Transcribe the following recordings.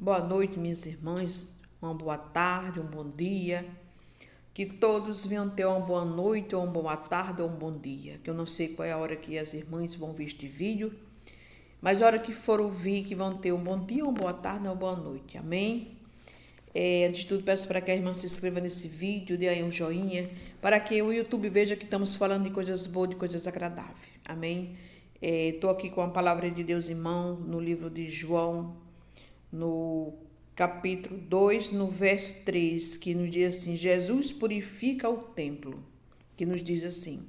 Boa noite, minhas irmãs. Uma boa tarde, um bom dia. Que todos venham ter uma boa noite, ou uma boa tarde, ou um bom dia. Que eu não sei qual é a hora que as irmãs vão ver este vídeo, mas a hora que for ouvir, que vão ter um bom dia, uma boa tarde, ou uma boa noite. Amém? Antes de tudo, peço para que a irmã se inscreva nesse vídeo, dê aí um joinha, para que o YouTube veja que estamos falando de coisas boas, de coisas agradáveis. Amém? Estou aqui com a palavra de Deus em mão, no livro de João, no capítulo 2, no verso 3, que nos diz assim: Jesus purifica o templo, que nos diz assim: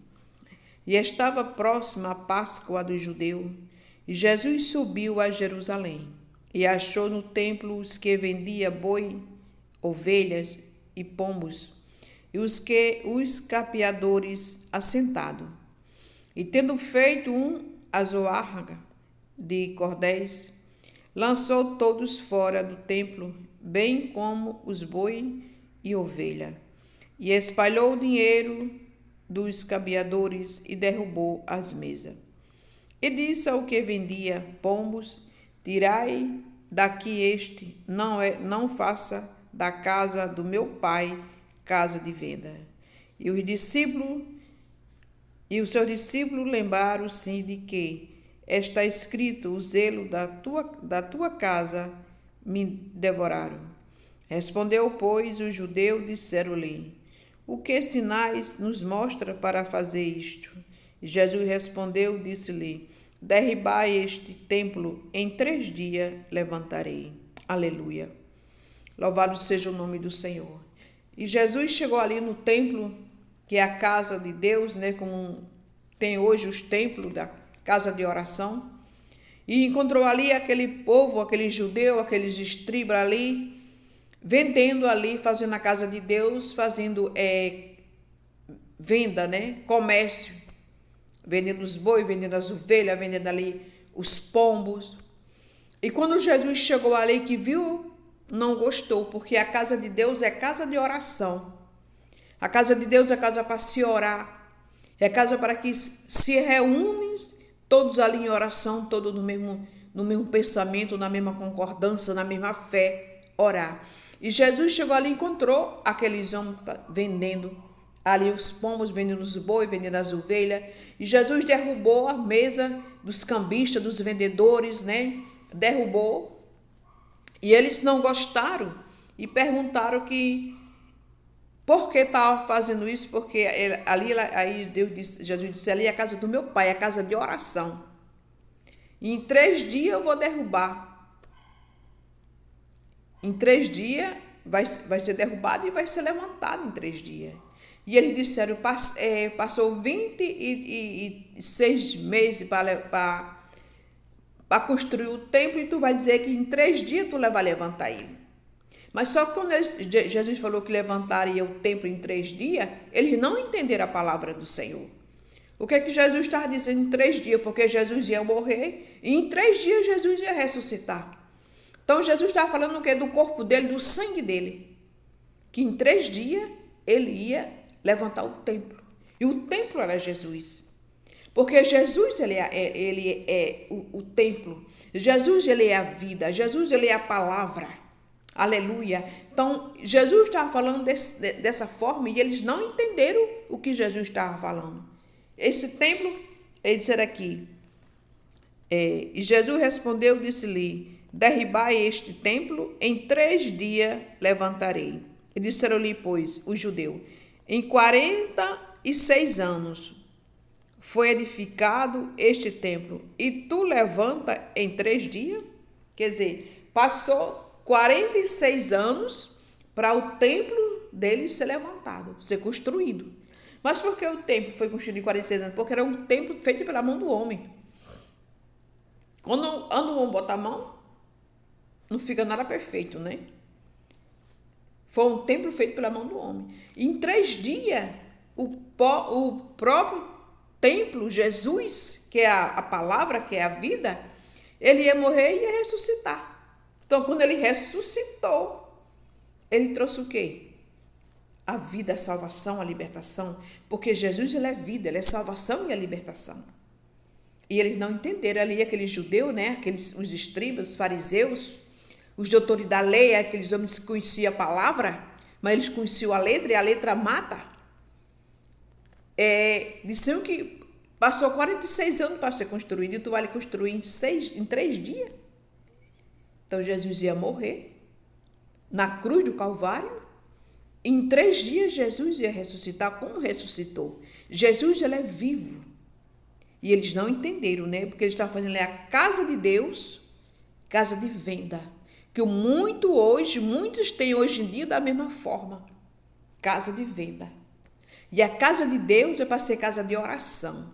E estava próxima a Páscoa dos judeus, e Jesus subiu a Jerusalém, e achou no templo os que vendia boi, ovelhas e pombos, e os capeadores assentados. E tendo feito azoarga de cordéis, lançou todos fora do templo, bem como os boi e ovelha, e espalhou o dinheiro dos cabeadores e derrubou as mesas. E disse ao que vendia pombos: Tirai daqui este, não faça da casa do meu pai casa de venda. E os seus discípulos lembraram-se de que está escrito: o zelo da tua casa me devoraram. Respondeu, pois, o judeu, disseram-lhe: O que sinais nos mostra para fazer isto? E Jesus respondeu, disse-lhe: Derribai este templo, em 3 dias levantarei. Aleluia. Louvado seja o nome do Senhor. E Jesus chegou ali no templo, que é a casa de Deus, né, como tem hoje os templos da casa de oração, e encontrou ali aquele povo, aquele judeu, aqueles estribos ali, vendendo ali, fazendo a casa de Deus, fazendo venda, né, comércio, vendendo os bois, vendendo as ovelhas, vendendo ali os pombos. E quando Jesus chegou ali, que viu, não gostou, porque a casa de Deus é casa de oração. A casa de Deus é casa para se orar, é casa para que se reúnem todos ali em oração, todos no mesmo pensamento, na mesma concordância, na mesma fé, orar. E Jesus chegou ali e encontrou aqueles homens vendendo ali os pombos, vendendo os bois, vendendo as ovelhas. E Jesus derrubou a mesa dos cambistas, dos vendedores, né? Derrubou. E eles não gostaram e perguntaram por que estava fazendo isso? Porque aí Jesus disse, ali é a casa do meu pai, é a casa de oração. E em 3 dias eu vou derrubar. Em 3 dias vai ser derrubado e vai ser levantado em 3 dias. E eles disseram, passou 26 meses para construir o templo, e tu vai dizer que em 3 dias tu vai levantar ele. Mas só que quando Jesus falou que levantaria o templo em 3 dias, eles não entenderam a palavra do Senhor. O que é que Jesus estava dizendo em 3 dias? Porque Jesus ia morrer e em 3 dias Jesus ia ressuscitar. Então Jesus estava falando o quê? Do corpo dele, do sangue dele. Que em 3 dias ele ia levantar o templo. E o templo era Jesus. Porque Jesus ele é o templo. Jesus ele é a vida. Jesus ele é a palavra. Aleluia. Então, Jesus estava falando dessa forma e eles não entenderam o que Jesus estava falando. Esse templo, ele disse aqui, e Jesus respondeu, disse-lhe: Derribai este templo, em 3 dias levantarei. E disseram-lhe, pois, o judeu: Em 46 anos foi edificado este templo, e tu levanta em 3 dias? Quer dizer, passou 46 anos para o templo dele ser levantado, ser construído. Mas por que o templo foi construído em 46 anos? Porque era um templo feito pela mão do homem. Quando o homem bota a mão, não fica nada perfeito, né? Foi um templo feito pela mão do homem. E em 3 dias, o próprio templo, Jesus, que é a palavra, que é a vida, ele ia morrer e ia ressuscitar. Então, quando ele ressuscitou, ele trouxe o quê? A vida, a salvação, a libertação. Porque Jesus, ele é vida, ele é salvação e a libertação. E eles não entenderam ali, aquele judeu, né? Os escribas, os fariseus, os doutores da lei, aqueles homens que conheciam a palavra, mas eles conheciam a letra, e a letra mata. Disseram que passou 46 anos para ser construído, e tu vai construir em 3 dias. Então Jesus ia morrer na cruz do Calvário. Em 3 dias Jesus ia ressuscitar. Como ressuscitou? Jesus, ele é vivo. E eles não entenderam, né? Porque ele estava fazendo a casa de Deus, casa de venda. Que muitos têm hoje em dia da mesma forma. Casa de venda. E a casa de Deus é para ser casa de oração.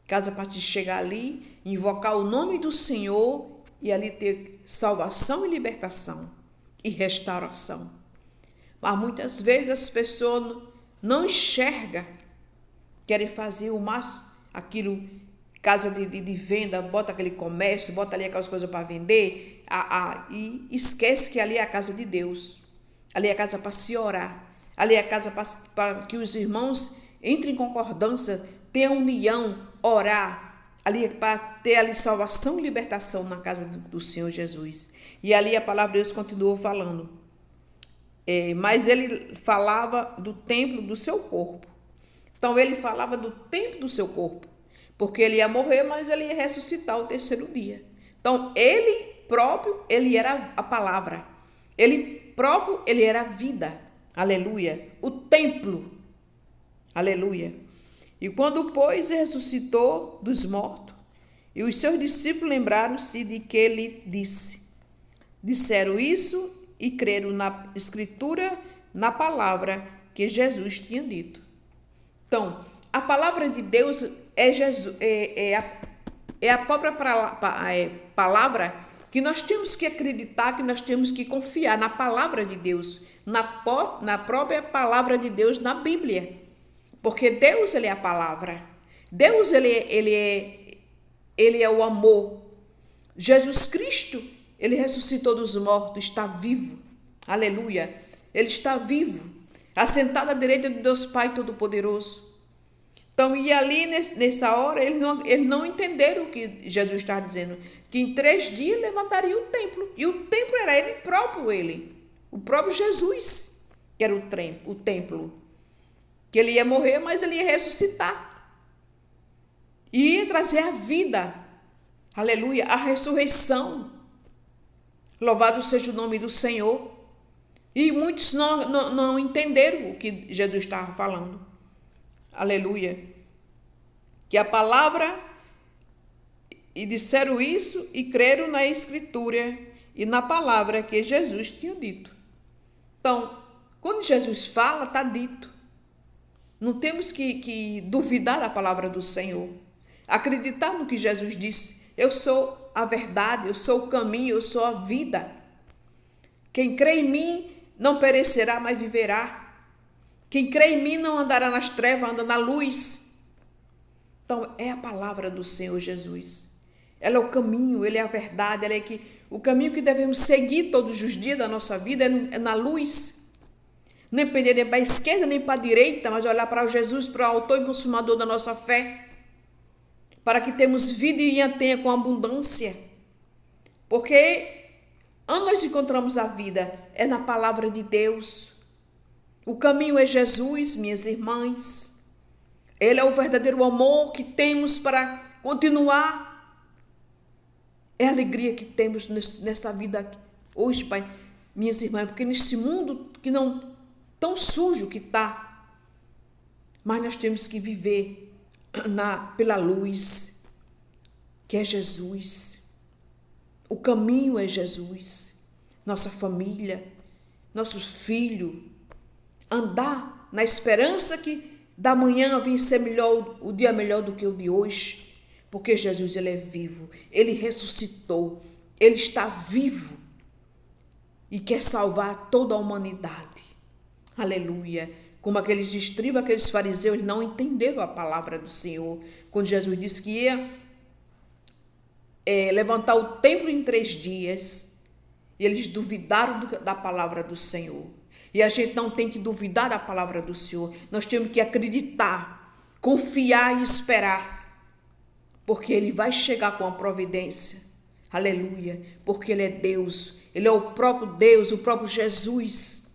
Casa para se chegar ali, invocar o nome do Senhor e ali ter salvação e libertação e restauração. Mas muitas vezes as pessoas não enxergam, querem fazer aquilo, casa de venda, bota aquele comércio, bota ali aquelas coisas para vender, e esquece que ali é a casa de Deus. Ali é a casa para se orar. Ali é a casa para que os irmãos entrem em concordância, tenham união, orar. Ali é para ter ali salvação e libertação na casa do Senhor Jesus. E ali a palavra de Deus continuou falando. Mas ele falava do templo do seu corpo. Então ele falava do templo do seu corpo. Porque ele ia morrer, mas ele ia ressuscitar o 3º dia. Então ele próprio, ele era a palavra. Ele próprio, ele era a vida. Aleluia. O templo. Aleluia. E quando, pois, ressuscitou dos mortos, e os seus discípulos lembraram-se de que ele disse. Disseram isso e creram na Escritura, na palavra que Jesus tinha dito. Então, a palavra de Deus é Jesus, a própria palavra que nós temos que acreditar, que nós temos que confiar na palavra de Deus, na própria palavra de Deus na Bíblia. Porque Deus, ele é a palavra. Deus, ele é o amor. Jesus Cristo, ele ressuscitou dos mortos, está vivo. Aleluia. Ele está vivo, assentado à direita de Deus Pai Todo-Poderoso. Então, e ali nessa hora, eles não entenderam o que Jesus estava dizendo, que em 3 dias levantaria o templo. E o templo era ele próprio, o próprio Jesus, que era o templo. Que ele ia morrer, mas ele ia ressuscitar. E ia trazer a vida. Aleluia, a ressurreição. Louvado seja o nome do Senhor. E muitos não entenderam o que Jesus estava falando. Aleluia. Que a palavra, e disseram isso e creram na Escritura e na palavra que Jesus tinha dito. Então, quando Jesus fala, está dito. Não temos que duvidar da palavra do Senhor. Acreditar no que Jesus disse. Eu sou a verdade, eu sou o caminho, eu sou a vida. Quem crê em mim não perecerá, mas viverá. Quem crê em mim não andará nas trevas, anda na luz. Então, é a palavra do Senhor Jesus. Ela é o caminho, ele é a verdade, ela é o caminho que devemos seguir todos os dias da nossa vida é na luz. Nem pender nem para a esquerda, nem para a direita, mas olhar para Jesus, para o autor e consumador da nossa fé, para que temos vida e a tenha com abundância. Porque onde nós encontramos a vida é na palavra de Deus. O caminho é Jesus, minhas irmãs. Ele é o verdadeiro amor que temos para continuar. É a alegria que temos nessa vida hoje, Pai, minhas irmãs, porque nesse mundo que não tão sujo que está, mas nós temos que viver pela luz, que é Jesus. O caminho é Jesus, nossa família, nosso filho, andar na esperança que da manhã vir ser melhor, o dia melhor do que o de hoje, porque Jesus, ele é vivo, ele ressuscitou, ele está vivo e quer salvar toda a humanidade. Aleluia. Como aqueles escribas, aqueles fariseus não entenderam a palavra do Senhor. Quando Jesus disse que ia levantar o templo em 3 dias, e eles duvidaram da palavra do Senhor. E a gente não tem que duvidar da palavra do Senhor. Nós temos que acreditar, confiar e esperar, porque ele vai chegar com a providência. Aleluia, porque Ele é Deus, Ele é o próprio Deus, o próprio Jesus.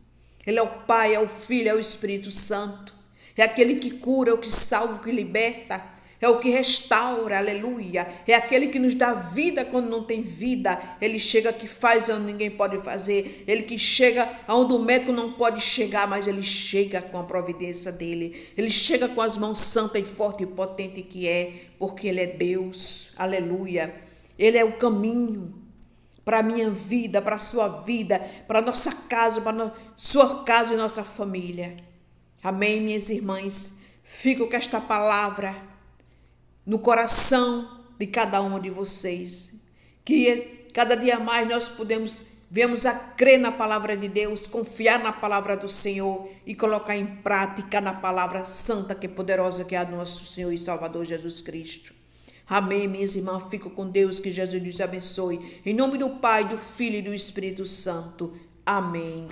Ele é o Pai, é o Filho, é o Espírito Santo. É aquele que cura, é o que salva, o que liberta. É o que restaura, aleluia. É aquele que nos dá vida quando não tem vida. Ele chega que faz onde ninguém pode fazer. Ele que chega onde o médico não pode chegar, mas ele chega com a providência dele. Ele chega com as mãos santas e forte e potente que é, porque ele é Deus, aleluia. Ele é o caminho para a minha vida, para a sua vida, para a nossa casa, para a sua casa e nossa família. Amém, minhas irmãs? Fico com esta palavra no coração de cada um de vocês. Que cada dia mais nós venhamos a crer na palavra de Deus, confiar na palavra do Senhor e colocar em prática na palavra santa que é poderosa que é a nosso Senhor e Salvador Jesus Cristo. Amém, minhas irmãs. Fico com Deus, que Jesus nos abençoe. Em nome do Pai, do Filho e do Espírito Santo. Amém.